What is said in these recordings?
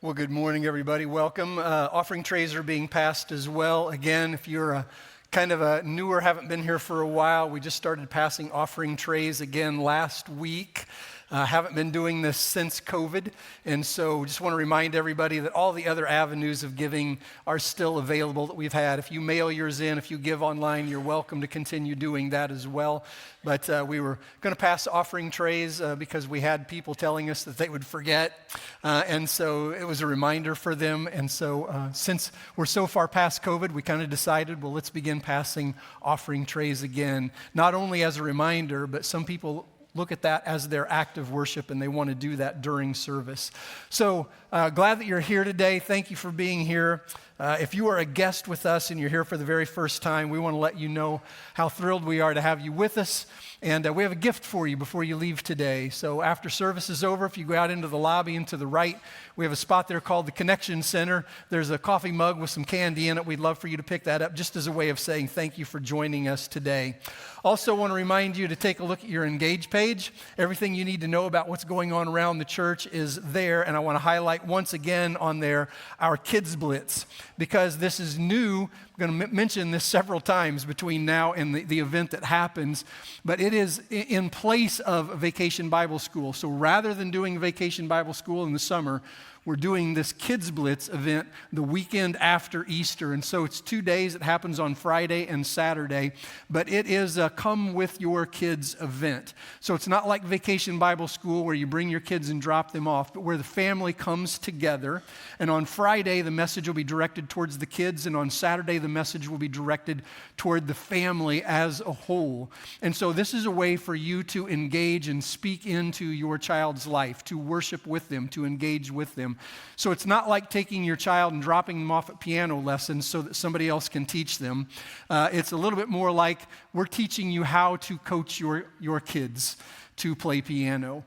Well, good morning, everybody. Welcome. Offering trays are being passed as well. Again, if you're kind of a newer, haven't been here for a while, we just started passing offering trays again last week. Haven't been doing this since COVID, and so just want to remind everybody that all the other avenues of giving are still available that we've had. If you mail yours in, if you give online, you're welcome to continue doing that as well. But we were going to pass offering trays because we had people telling us that they would forget, and so it was a reminder for them. And so since we're so far past COVID, we kind of decided, well, let's begin passing offering trays again, not only as a reminder, but some people look at that as their act of worship, and they want to do that during service. So glad that you're here today. Thank you for being here. If you are a guest with us and you're here for the very first time, we want to let you know how thrilled we are to have you with us. And we have a gift for you before you leave today. So after service is over, if you go out into the lobby and to the right, we have a spot there called the Connection Center. There's a coffee mug with some candy in it. We'd love for you to pick that up just as a way of saying thank you for joining us today. Also want to remind you to take a look at your Engage page. Everything you need to know about what's going on around the church is there. And I want to highlight once again on there our Kids Blitz, because this is new. I'm going to mention this several times between now and the event that happens, but it is in place of Vacation Bible School. So rather than doing Vacation Bible School in the summer, we're doing this Kids Blitz event the weekend after Easter. And so it's 2 days. It happens on Friday and Saturday. But it is a come with your kids event. So it's not like Vacation Bible School where you bring your kids and drop them off, but where the family comes together. And on Friday, the message will be directed towards the kids. And on Saturday, the message will be directed toward the family as a whole. And so this is a way for you to engage and speak into your child's life, to worship with them, to engage with them. So it's not like taking your child and dropping them off at piano lessons so that somebody else can teach them. It's a little bit more like we're teaching you how to coach your kids to play piano.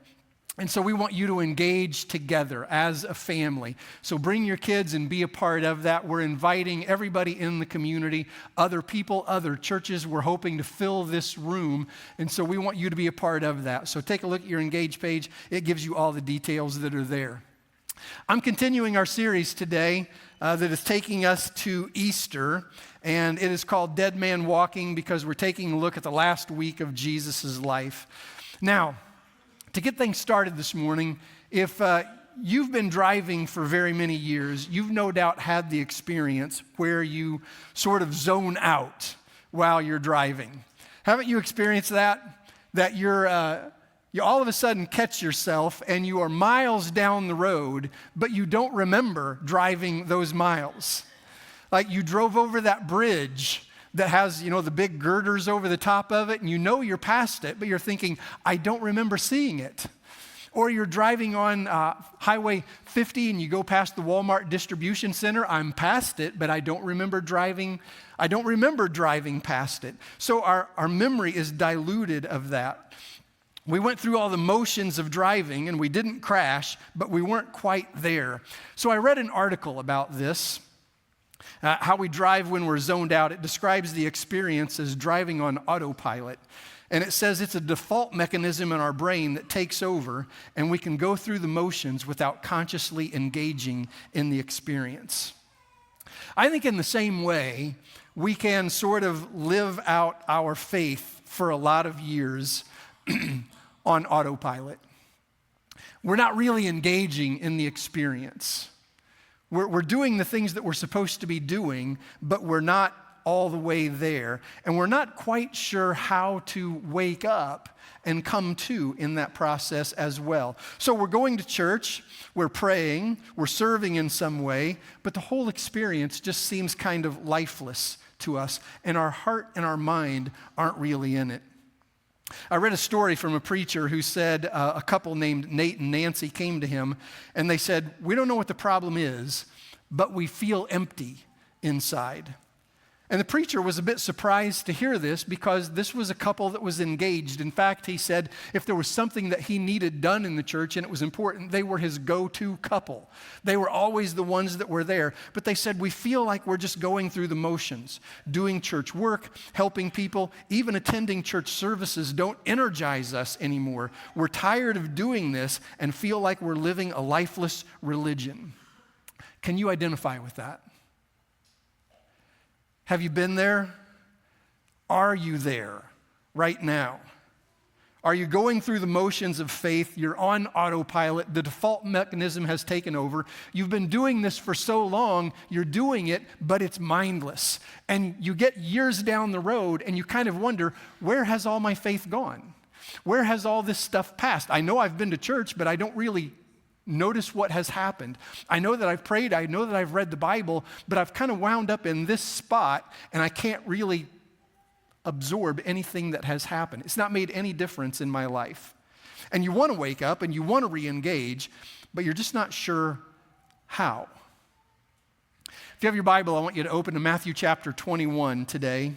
And so we want you to engage together as a family. So bring your kids and be a part of that. We're inviting everybody in the community, other people, other churches. We're hoping to fill this room. And so we want you to be a part of that. So take a look at your Engage page. It gives you all the details that are there. I'm continuing our series today that is taking us to Easter, and it is called Dead Man Walking because we're taking a look at the last week of Jesus' life. Now, to get things started this morning, if you've been driving for very many years, you've no doubt had the experience where you sort of zone out while you're driving. Haven't you experienced that? That you all of a sudden catch yourself and you are miles down the road, but you don't remember driving those miles. Like you drove over that bridge that has, the big girders over the top of it, and you're past it, but you're thinking, I don't remember seeing it. Or you're driving on Highway 50 and you go past the Walmart distribution center. I'm past it, but I don't remember driving past it. So our memory is diluted of that. We went through all the motions of driving and we didn't crash, but we weren't quite there. So I read an article about this, how we drive when we're zoned out. It describes the experience as driving on autopilot. And it says it's a default mechanism in our brain that takes over and we can go through the motions without consciously engaging in the experience. I think in the same way, we can sort of live out our faith for a lot of years on autopilot. We're not really engaging in the experience. We're doing the things that we're supposed to be doing, but we're not all the way there. And we're not quite sure how to wake up and come to in that process as well. So we're going to church, we're praying, we're serving in some way, but the whole experience just seems kind of lifeless to us, and our heart and our mind aren't really in it. I read a story from a preacher who said a couple named Nate and Nancy came to him and they said, we don't know what the problem is, but we feel empty inside. And the preacher was a bit surprised to hear this because this was a couple that was engaged. In fact, he said if there was something that he needed done in the church and it was important, they were his go-to couple. They were always the ones that were there. But they said, we feel like we're just going through the motions, doing church work, helping people, even attending church services don't energize us anymore. We're tired of doing this and feel like we're living a lifeless religion. Can you identify with that? Have you been there? Are you there right now? Are you going through the motions of faith? You're on autopilot. The default mechanism has taken over. You've been doing this for so long, you're doing it, but it's mindless. And you get years down the road and you kind of wonder, where has all my faith gone? Where has all this stuff passed? I know I've been to church, but I don't really notice what has happened. I know that I've prayed. I know that I've read the Bible, but I've kind of wound up in this spot and I can't really absorb anything that has happened. It's not made any difference in my life. And you want to wake up and you want to re-engage, but you're just not sure how. If you have your Bible, I want you to open to Matthew chapter 21 today,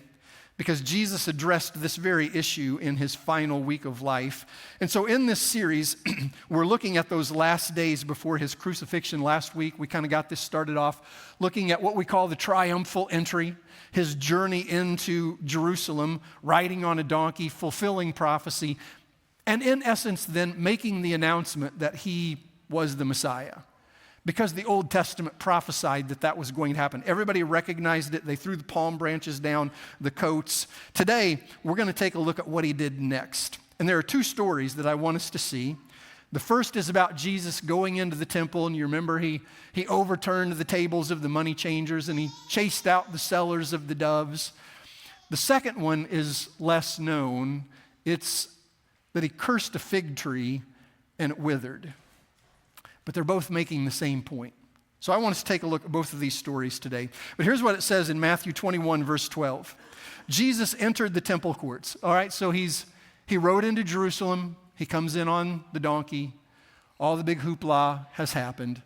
because Jesus addressed this very issue in his final week of life. And so in this series, we're looking at those last days before his crucifixion. Last week, we kind of got this started off looking at what we call the triumphal entry, his journey into Jerusalem, riding on a donkey, fulfilling prophecy, and in essence then making the announcement that he was the Messiah. Because the Old Testament prophesied that that was going to happen. Everybody recognized it. They threw the palm branches down, the coats. Today, we're going to take a look at what he did next. And there are two stories that I want us to see. The first is about Jesus going into the temple, and you remember he overturned the tables of the money changers, and he chased out the sellers of the doves. The second one is less known. It's that he cursed a fig tree, and it withered. But they're both making the same point. So I want us to take a look at both of these stories today. But here's what it says in Matthew 21, verse 12. Jesus entered the temple courts. All right, so he rode into Jerusalem. He comes in on the donkey. All the big hoopla has happened.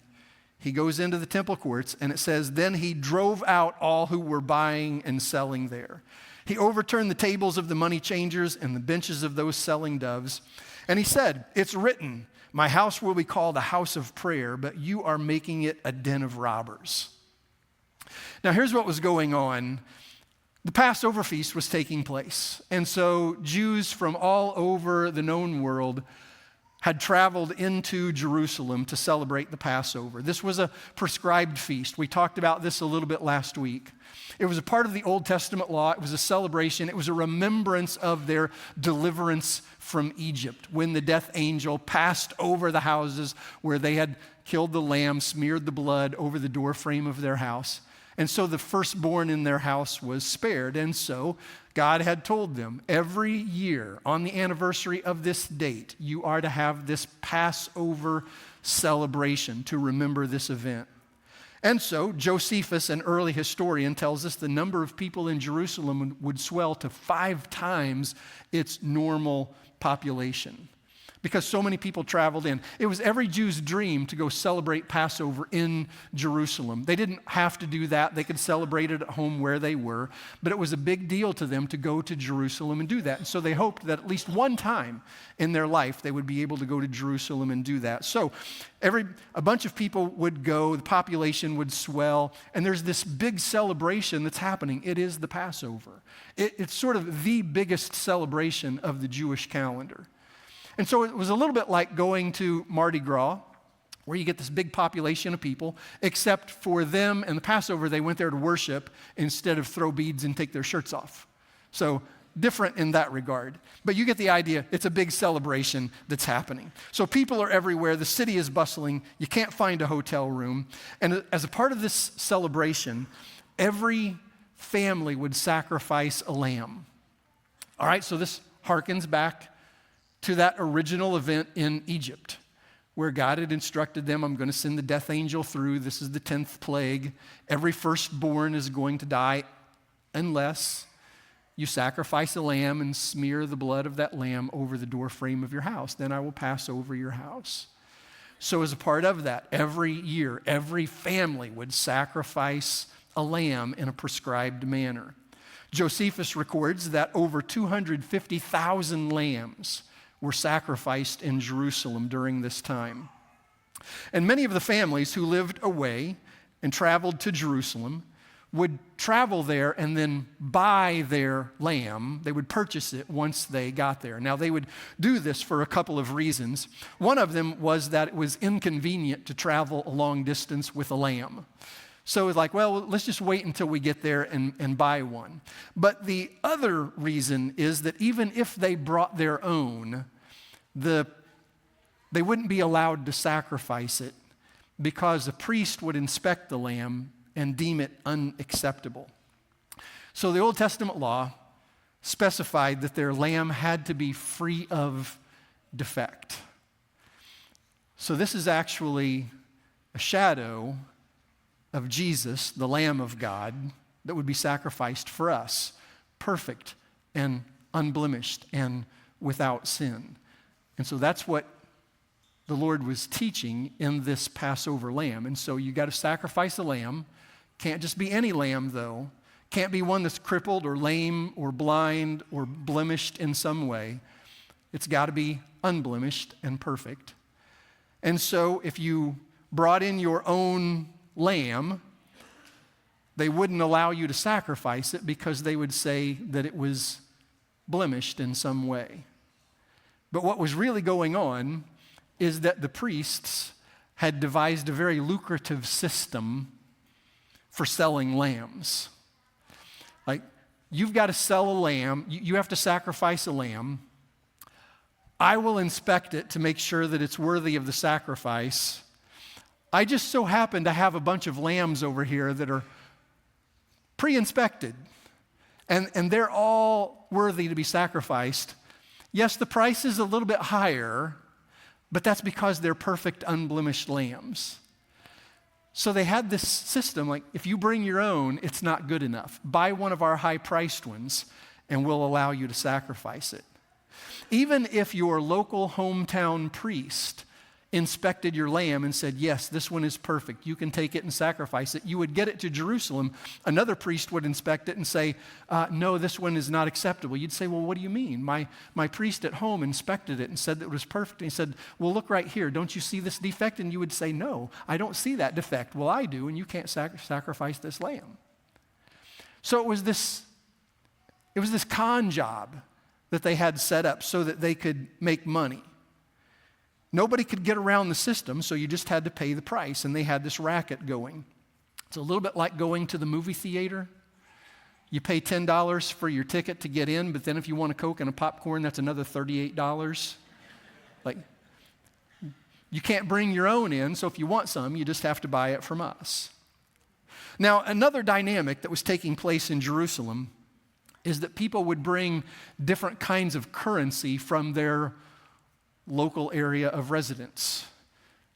He goes into the temple courts, and it says, then he drove out all who were buying and selling there. He overturned the tables of the money changers and the benches of those selling doves. And he said, it's written, my house will be called a house of prayer, but you are making it a den of robbers. Now, here's what was going on. The Passover feast was taking place. And so Jews from all over the known world had traveled into Jerusalem to celebrate the Passover. This was a prescribed feast. We talked about this a little bit last week. It was a part of the Old Testament law. It was a celebration. It was a remembrance of their deliverance from Egypt when the death angel passed over the houses where they had killed the lamb, smeared the blood over the doorframe of their house. And so the firstborn in their house was spared. And so God had told them, every year on the anniversary of this date, you are to have this Passover celebration to remember this event. And so Josephus, an early historian, tells us the number of people in Jerusalem would swell to 5 times its normal population, because so many people traveled in. It was every Jew's dream to go celebrate Passover in Jerusalem. They didn't have to do that. They could celebrate it at home where they were, but it was a big deal to them to go to Jerusalem and do that. And so they hoped that at least one time in their life they would be able to go to Jerusalem and do that. So a bunch of people would go, the population would swell, and there's this big celebration that's happening. It is the Passover. It's sort of the biggest celebration of the Jewish calendar. And so it was a little bit like going to Mardi Gras, where you get this big population of people, except for them and the Passover, they went there to worship instead of throw beads and take their shirts off. So different in that regard. But you get the idea. It's a big celebration that's happening. So people are everywhere. The city is bustling. You can't find a hotel room. And as a part of this celebration, every family would sacrifice a lamb. All right, so this harkens back to that original event in Egypt, where God had instructed them, I'm going to send the death angel through. This is the 10th plague. Every firstborn is going to die unless you sacrifice a lamb and smear the blood of that lamb over the doorframe of your house. Then I will pass over your house. So as a part of that, every year, every family would sacrifice a lamb in a prescribed manner. Josephus records that over 250,000 lambs were sacrificed in Jerusalem during this time. And many of the families who lived away and traveled to Jerusalem would travel there and then buy their lamb. They would purchase it once they got there. Now, they would do this for a couple of reasons. One of them was that it was inconvenient to travel a long distance with a lamb. So it was like, well, let's just wait until we get there and buy one. But the other reason is that even if they brought their own, they wouldn't be allowed to sacrifice it because the priest would inspect the lamb and deem it unacceptable. So the Old Testament law specified that their lamb had to be free of defect. So this is actually a shadow of Jesus, the Lamb of God, that would be sacrificed for us, perfect and unblemished and without sin. And so that's what the Lord was teaching in this Passover lamb. And so you got to sacrifice a lamb. Can't just be any lamb, though. Can't be one that's crippled or lame or blind or blemished in some way. It's got to be unblemished and perfect. And so if you brought in your own lamb, they wouldn't allow you to sacrifice it because they would say that it was blemished in some way. But what was really going on is that the priests had devised a very lucrative system for selling lambs. Like, you've got to sell a lamb, you have to sacrifice a lamb. I will inspect it to make sure that it's worthy of the sacrifice. I just so happen to have a bunch of lambs over here that are pre-inspected, and they're all worthy to be sacrificed. Yes, the price is a little bit higher, but that's because they're perfect, unblemished lambs. So they had this system, like, if you bring your own, it's not good enough. Buy one of our high-priced ones, and we'll allow you to sacrifice it. Even if your local hometown priest inspected your lamb and said, yes, this one is perfect, you can take it and sacrifice it, you would get it to Jerusalem. Another priest would inspect it and say, no, this one is not acceptable. You'd say, well, what do you mean? My priest at home inspected it and said that it was perfect. And he said, well, look right here. Don't you see this defect? And you would say, no, I don't see that defect. Well, I do, and you can't sacrifice this lamb. So it was this con job that they had set up so that they could make money. Nobody could get around the system, so you just had to pay the price, and they had this racket going. It's a little bit like going to the movie theater. You pay $10 for your ticket to get in, but then if you want a Coke and a popcorn, that's another $38. Like, you can't bring your own in, so if you want some, you just have to buy it from us. Now, another dynamic that was taking place in Jerusalem is that people would bring different kinds of currency from their local area of residence.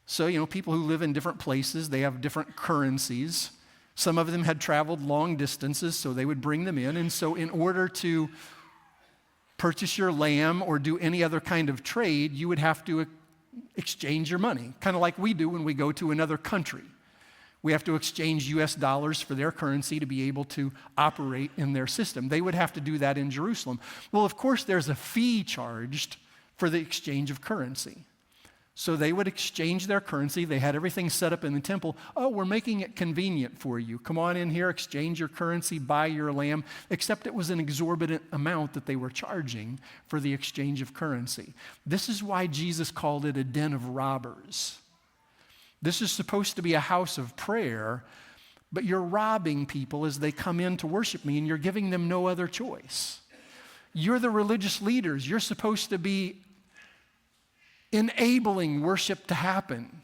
So, people who live in different places, they have different currencies. Some of them had traveled long distances, so they would bring them in. And so in order to purchase your lamb or do any other kind of trade, you would have to exchange your money, kind of like we do when we go to another country. We have to exchange US dollars for their currency to be able to operate in their system. They would have to do that in Jerusalem. Well, of course, there's a fee charged for the exchange of currency. So they would exchange their currency. They had everything set up in the temple. Oh, we're making it convenient for you. Come on in here, exchange your currency, buy your lamb, except it was an exorbitant amount that they were charging for the exchange of currency. This is why Jesus called it a den of robbers. This is supposed to be a house of prayer, but you're robbing people as they come in to worship me, and you're giving them no other choice. You're the religious leaders. You're supposed to be enabling worship to happen.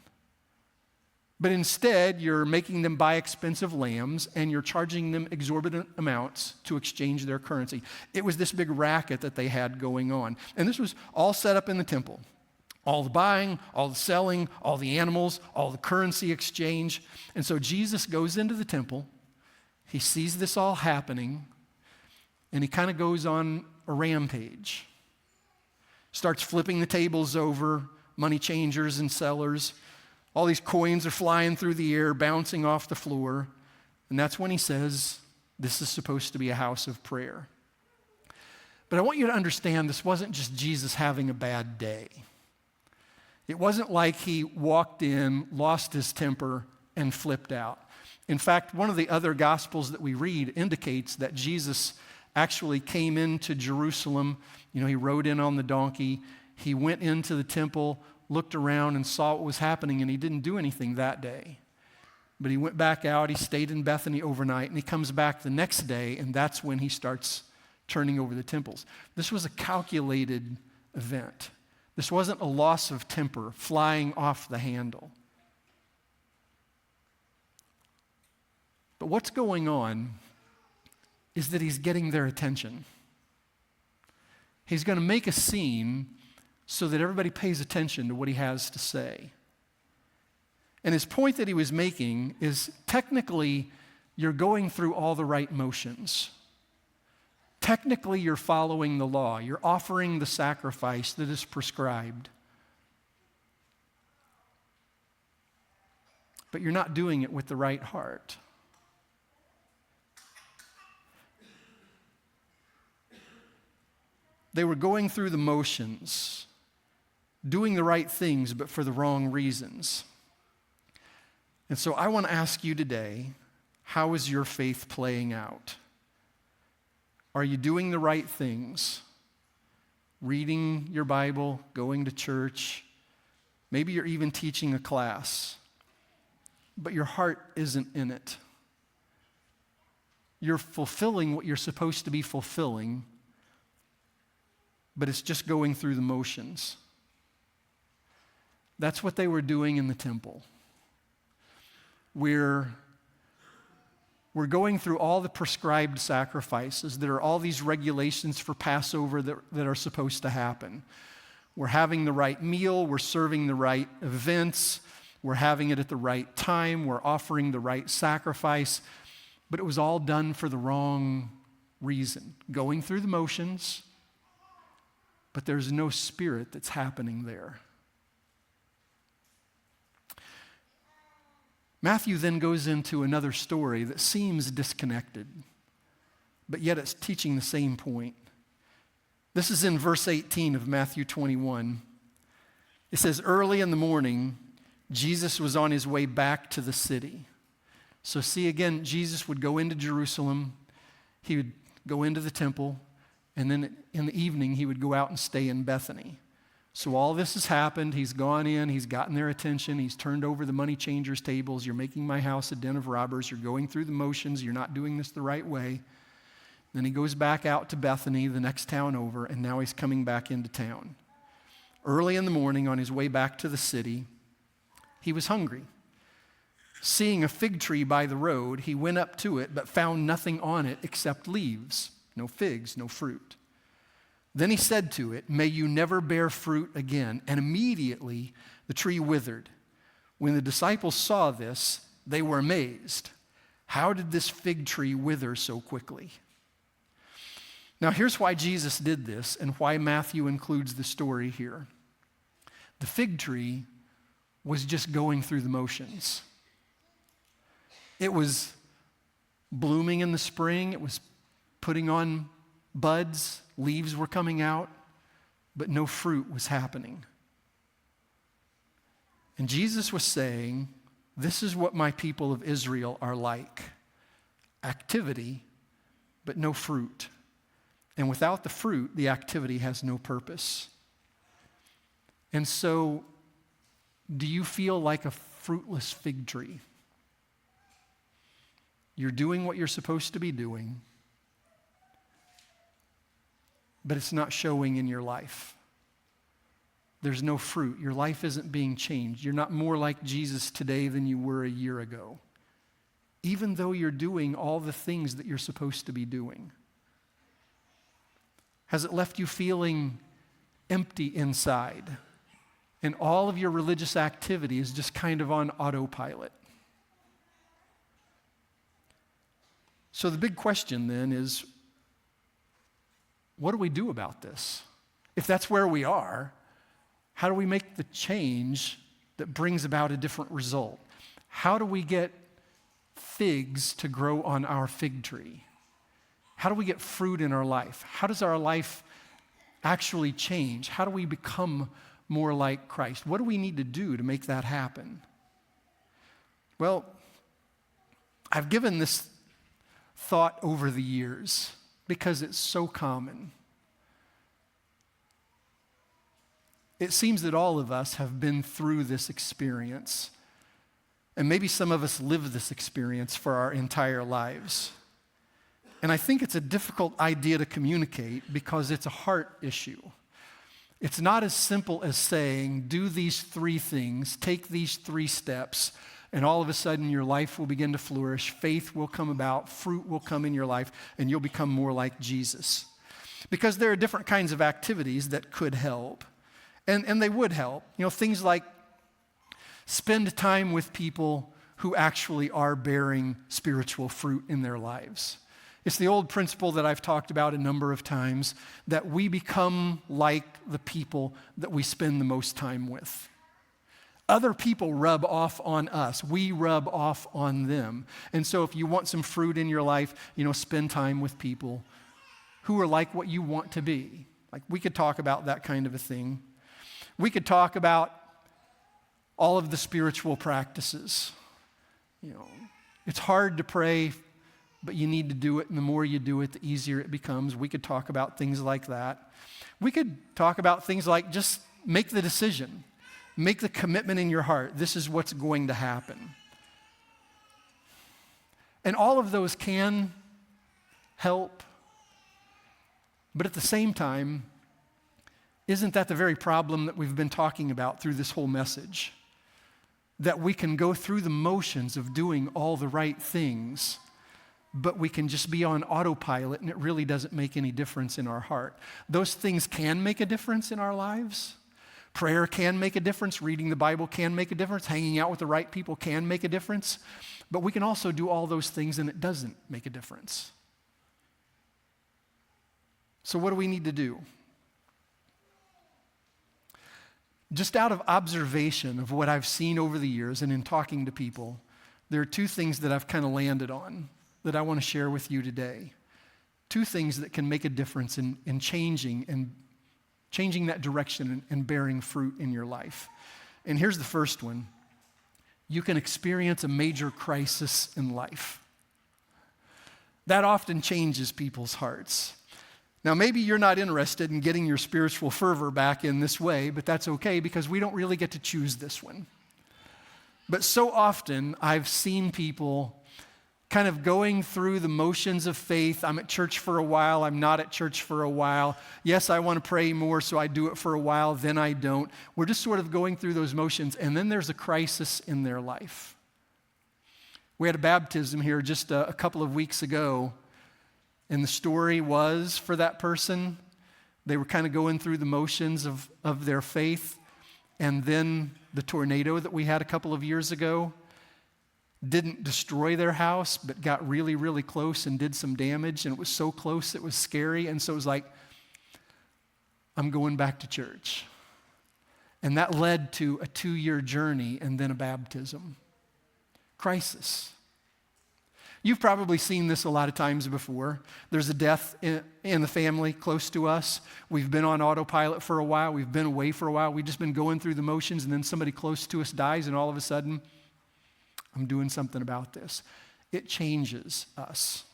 But instead, you're making them buy expensive lambs, and you're charging them exorbitant amounts to exchange their currency. It was this big racket that they had going on. And this was all set up in the temple. All the buying, all the selling, all the animals, all the currency exchange. And so Jesus goes into the temple. He sees this all happening, and he kind of goes on a rampage. Starts flipping the tables over, money changers and sellers. All these coins are flying through the air, bouncing off the floor. And that's when he says, this is supposed to be a house of prayer. But I want you to understand this wasn't just Jesus having a bad day. It wasn't like he walked in, lost his temper, and flipped out. In fact, one of the other Gospels that we read indicates that Jesus actually came into Jerusalem. He rode in on the donkey. He went into the temple, looked around, and saw what was happening, and he didn't do anything that day. But he went back out, he stayed in Bethany overnight, and he comes back the next day, and that's when he starts turning over the temples. This was a calculated event. This wasn't a loss of temper, flying off the handle. But what's going on is that he's getting their attention. He's going to make a scene so that everybody pays attention to what he has to say. And his point that he was making is technically you're going through all the right motions. Technically you're following the law. You're offering the sacrifice that is prescribed. But you're not doing it with the right heart. They were going through the motions, doing the right things, but for the wrong reasons. And so I want to ask you today, how is your faith playing out? Are you doing the right things? Reading your Bible, going to church, maybe you're even teaching a class, but your heart isn't in it. You're fulfilling what you're supposed to be fulfilling, but it's just going through the motions. That's what they were doing in the temple. We're going through all the prescribed sacrifices. There are all these regulations for Passover that are supposed to happen. We're having the right meal. We're serving the right events. We're having it at the right time. We're offering the right sacrifice. But it was all done for the wrong reason. Going through the motions, but there's no spirit that's happening there. Matthew then goes into another story that seems disconnected, but yet it's teaching the same point. This is in verse 18 of Matthew 21. It says, early in the morning, Jesus was on his way back to the city. So see again, Jesus would go into Jerusalem, he would go into the temple, and then in the evening he would go out and stay in Bethany. So all this has happened. He's gone in. He's gotten their attention. He's turned over the money changers' tables. You're making my house a den of robbers. You're going through the motions. You're not doing this the right way. Then he goes back out to Bethany, the next town over, and now he's coming back into town. Early in the morning, on his way back to the city, he was hungry. Seeing a fig tree by the road, he went up to it, but found nothing on it except leaves, no figs, no fruit. Then he said to it, may you never bear fruit again. And immediately the tree withered. When the disciples saw this, they were amazed. How did this fig tree wither so quickly? Now here's why Jesus did this and why Matthew includes the story here. The fig tree was just going through the motions. It was blooming in the spring. It was putting on buds. Leaves were coming out, but no fruit was happening. And Jesus was saying, this is what my people of Israel are like. Activity, but no fruit. And without the fruit, the activity has no purpose. And so, do you feel like a fruitless fig tree? You're doing what you're supposed to be doing, but it's not showing in your life. There's no fruit. Your life isn't being changed. You're not more like Jesus today than you were a year ago, even though you're doing all the things that you're supposed to be doing. Has it left you feeling empty inside, and all of your religious activity is just kind of on autopilot? So the big question then is, what do we do about this? If that's where we are, how do we make the change that brings about a different result? How do we get figs to grow on our fig tree? How do we get fruit in our life? How does our life actually change? How do we become more like Christ? What do we need to do to make that happen? Well, I've given this thought over the years because it's so common. It seems that all of us have been through this experience, and maybe some of us live this experience for our entire lives. And I think it's a difficult idea to communicate because it's a heart issue. It's not as simple as saying, do these 3 things, take these 3 steps, and all of a sudden your life will begin to flourish, faith will come about, fruit will come in your life, and you'll become more like Jesus. Because there are different kinds of activities that could help, and they would help. Things like spend time with people who actually are bearing spiritual fruit in their lives. It's the old principle that I've talked about a number of times, that we become like the people that we spend the most time with. Other people rub off on us. We rub off on them. And so if you want some fruit in your life, spend time with people who are like what you want to be. Like, we could talk about that kind of a thing. We could talk about all of the spiritual practices. It's hard to pray, but you need to do it, and the more you do it, the easier it becomes. We could talk about things like that. We could talk about things like just make the decision. Make the commitment in your heart. This is what's going to happen. And all of those can help, but at the same time, isn't that the very problem that we've been talking about through this whole message? That we can go through the motions of doing all the right things, but we can just be on autopilot and it really doesn't make any difference in our heart. Those things can make a difference in our lives. Prayer can make a difference. Reading the Bible can make a difference. Hanging out with the right people can make a difference. But we can also do all those things and it doesn't make a difference. So what do we need to do? Just out of observation of what I've seen over the years and in talking to people, there are 2 things that I've kind of landed on that I want to share with you today. 2 things that can make a difference in changing that direction and bearing fruit in your life. And here's the first one. You can experience a major crisis in life. That often changes people's hearts. Now, maybe you're not interested in getting your spiritual fervor back in this way, but that's okay because we don't really get to choose this one. But so often I've seen people kind of going through the motions of faith. I'm at church for a while, I'm not at church for a while. Yes, I want to pray more, so I do it for a while, then I don't. We're just sort of going through those motions, and then there's a crisis in their life. We had a baptism here just a couple of weeks ago, and the story was for that person, they were kind of going through the motions of their faith, and then the tornado that we had a couple of years ago didn't destroy their house, but got really, really close and did some damage, and it was so close it was scary, and so it was like, I'm going back to church. And that led to a 2-year journey and then a baptism. Crisis. You've probably seen this a lot of times before. There's a death in the family close to us. We've been on autopilot for a while. We've been away for a while. We've just been going through the motions, and then somebody close to us dies, and all of a sudden, I'm doing something about this. It changes us.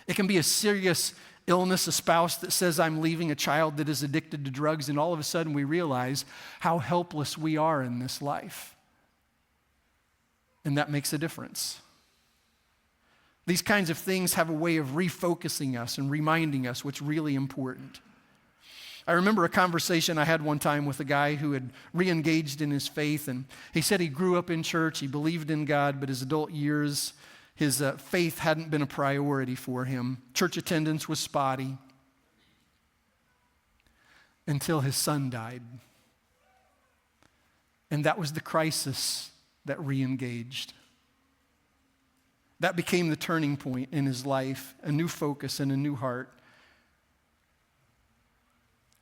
It can be a serious illness, a spouse that says, I'm leaving, a child that is addicted to drugs, and all of a sudden we realize how helpless we are in this life. And that makes a difference. These kinds of things have a way of refocusing us and reminding us what's really important. I remember a conversation I had one time with a guy who had re-engaged in his faith, and he said he grew up in church, he believed in God, but his adult years, his faith hadn't been a priority for him. Church attendance was spotty until his son died. And that was the crisis that re-engaged. That became the turning point in his life, a new focus and a new heart.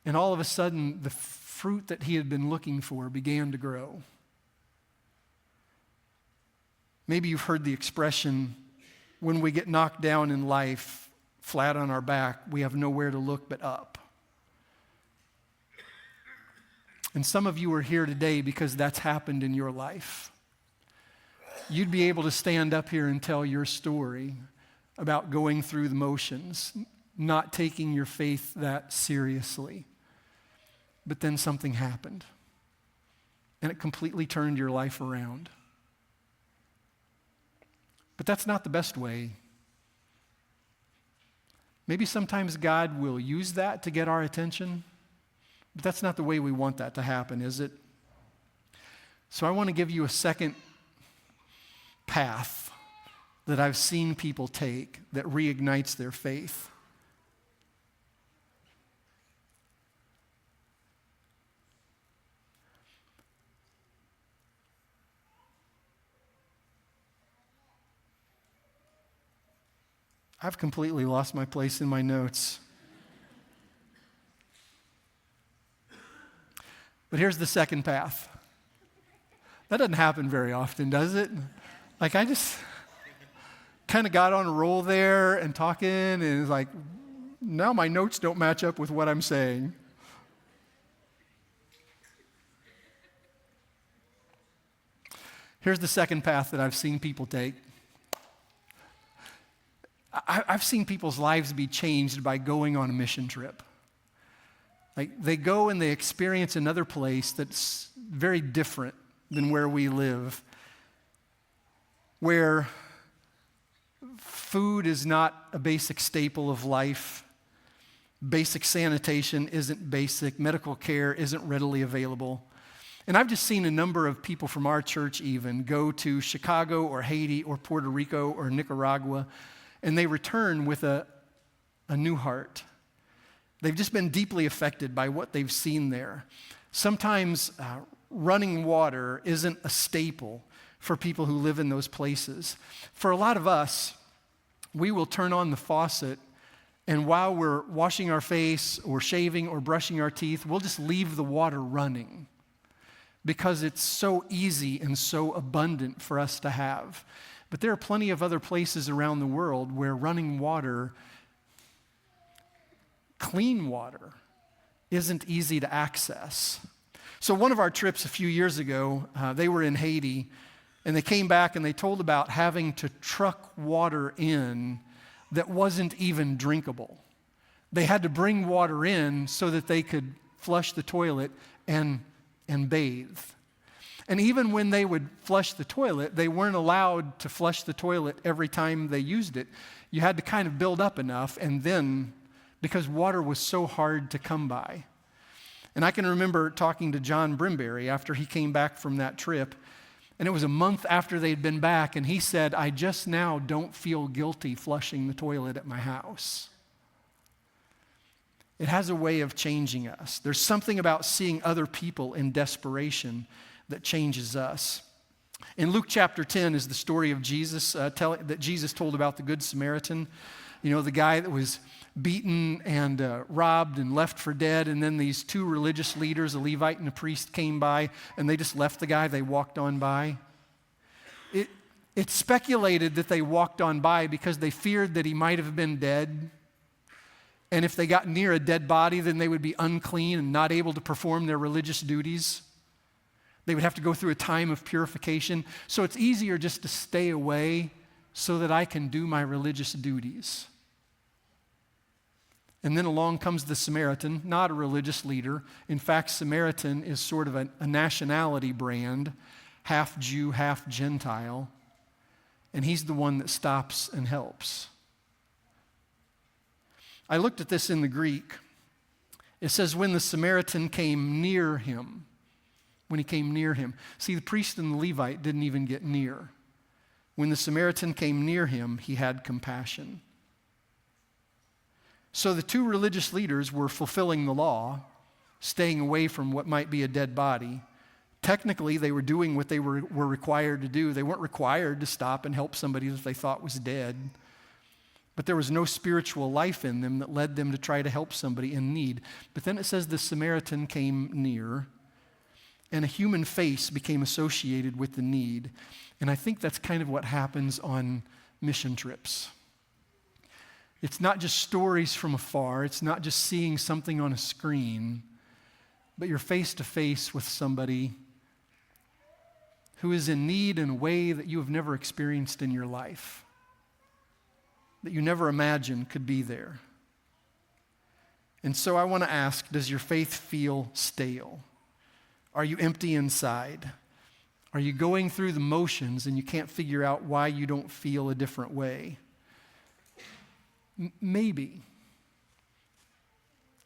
And all of a sudden, the fruit that he had been looking for began to grow. Maybe you've heard the expression, when we get knocked down in life, flat on our back, we have nowhere to look but up. And some of you are here today because that's happened in your life. you'd be able to stand up here and tell your story about going through the motions, not taking your faith that seriously. But then something happened, and it completely turned your life around. But that's not the best way. Maybe sometimes God will use that to get our attention, but that's not the way we want that to happen, is it? So I want to give you a second path that I've seen people take that reignites their faith. I've completely lost my place in my notes. But here's the second path. That doesn't happen very often, does it? Like, I just kind of got on a roll there and talking, and it's like, now my notes don't match up with what I'm saying. Here's the second path that I've seen people take. I've seen people's lives be changed by going on a mission trip. Like, they go and they experience another place that's very different than where we live, where food is not a basic staple of life, basic sanitation isn't basic, medical care isn't readily available. And I've just seen a number of people from our church even go to Chicago or Haiti or Puerto Rico or Nicaragua, and they return with a new heart. They've just been deeply affected by what they've seen there. Sometimes running water isn't a staple for people who live in those places. For a lot of us, we will turn on the faucet, and while we're washing our face or shaving or brushing our teeth, we'll just leave the water running because it's so easy and so abundant for us to have. But there are plenty of other places around the world where running water, clean water, isn't easy to access. So one of our trips a few years ago, they were in Haiti, and they came back and they told about having to truck water in that wasn't even drinkable. They had to bring water in so that they could flush the toilet and bathe. And even when they would flush the toilet, they weren't allowed to flush the toilet every time they used it. You had to kind of build up enough, and then, because water was so hard to come by. And I can remember talking to John Brimberry after he came back from that trip, and it was a month after they'd been back, and he said, I just now don't feel guilty flushing the toilet at my house. It has a way of changing us. There's something about seeing other people in desperation that changes us. In Luke chapter 10 is the story of Jesus, that Jesus told about the Good Samaritan. You know, the guy that was beaten and robbed and left for dead, and then these two religious leaders, a Levite and a priest, came by, and they just left the guy. They walked on by. It's speculated that they walked on by because they feared that he might have been dead, and if they got near a dead body, then they would be unclean and not able to perform their religious duties. They would have to go through a time of purification. So it's easier just to stay away so that I can do my religious duties. And then along comes the Samaritan, not a religious leader. In fact, Samaritan is sort of a nationality brand, half Jew, half Gentile. And he's the one that stops and helps. I looked at this in the Greek. It says, when the Samaritan came near him. When he came near him. See, the priest and the Levite didn't even get near. When the Samaritan came near him, he had compassion. So the two religious leaders were fulfilling the law, staying away from what might be a dead body. Technically, they were doing what they were required to do. They weren't required to stop and help somebody that they thought was dead. But there was no spiritual life in them that led them to try to help somebody in need. But then it says the Samaritan came near, and a human face became associated with the need. And I think that's kind of what happens on mission trips. It's not just stories from afar. It's not just seeing something on a screen, but you're face to face with somebody who is in need in a way that you have never experienced in your life, that you never imagined could be there. And so I want to ask, does your faith feel stale? Are you empty inside? Are you going through the motions and you can't figure out why you don't feel a different way? Maybe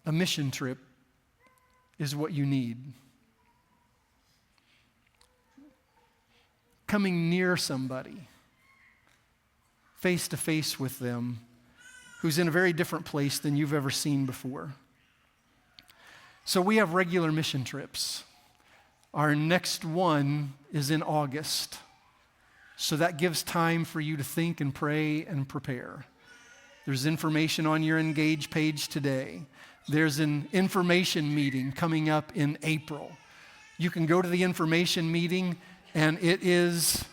a mission trip is what you need. Coming near somebody, face to face with them, who's in a very different place than you've ever seen before. So we have regular mission trips. Our next one is in August. So that gives time for you to think and pray and prepare. There's information on your Engage page today. There's an information meeting coming up in April. You can go to the information meeting, and it is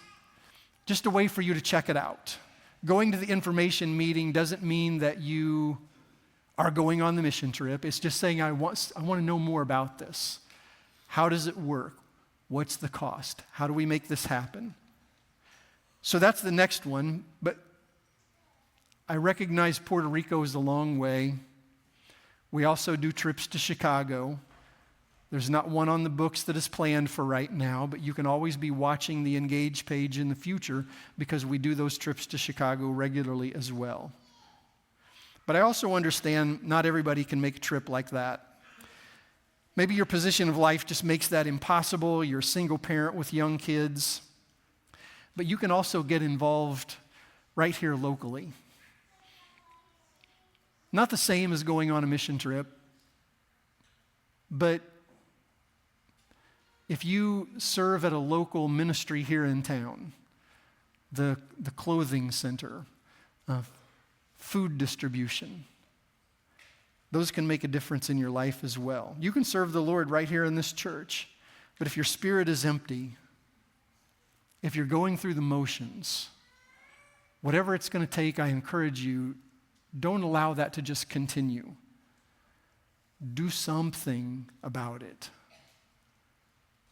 just a way for you to check it out. Going to the information meeting doesn't mean that you are going on the mission trip. It's just saying, I want to know more about this. How does it work? What's the cost? How do we make this happen? So that's the next one, but I recognize Puerto Rico is a long way. We also do trips to Chicago. There's not one on the books that is planned for right now, but you can always be watching the Engage page in the future because we do those trips to Chicago regularly as well. But I also understand not everybody can make a trip like that. Maybe your position of life just makes that impossible. You're a single parent with young kids. But you can also get involved right here locally. Not the same as going on a mission trip, but if you serve at a local ministry here in town, the clothing center, food distribution, those can make a difference in your life as well. You can serve the Lord right here in this church, but if your spirit is empty, if you're going through the motions, whatever it's going to take, I encourage you, don't allow that to just continue. Do something about it.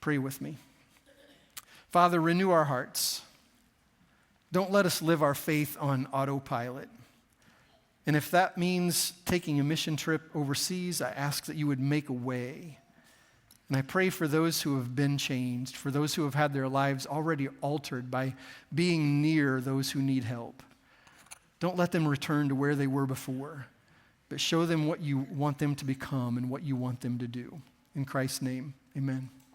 Pray with me. Father, renew our hearts. Don't let us live our faith on autopilot. And if that means taking a mission trip overseas, I ask that you would make a way. And I pray for those who have been changed, for those who have had their lives already altered by being near those who need help. Don't let them return to where they were before, but show them what you want them to become and what you want them to do. In Christ's name, amen.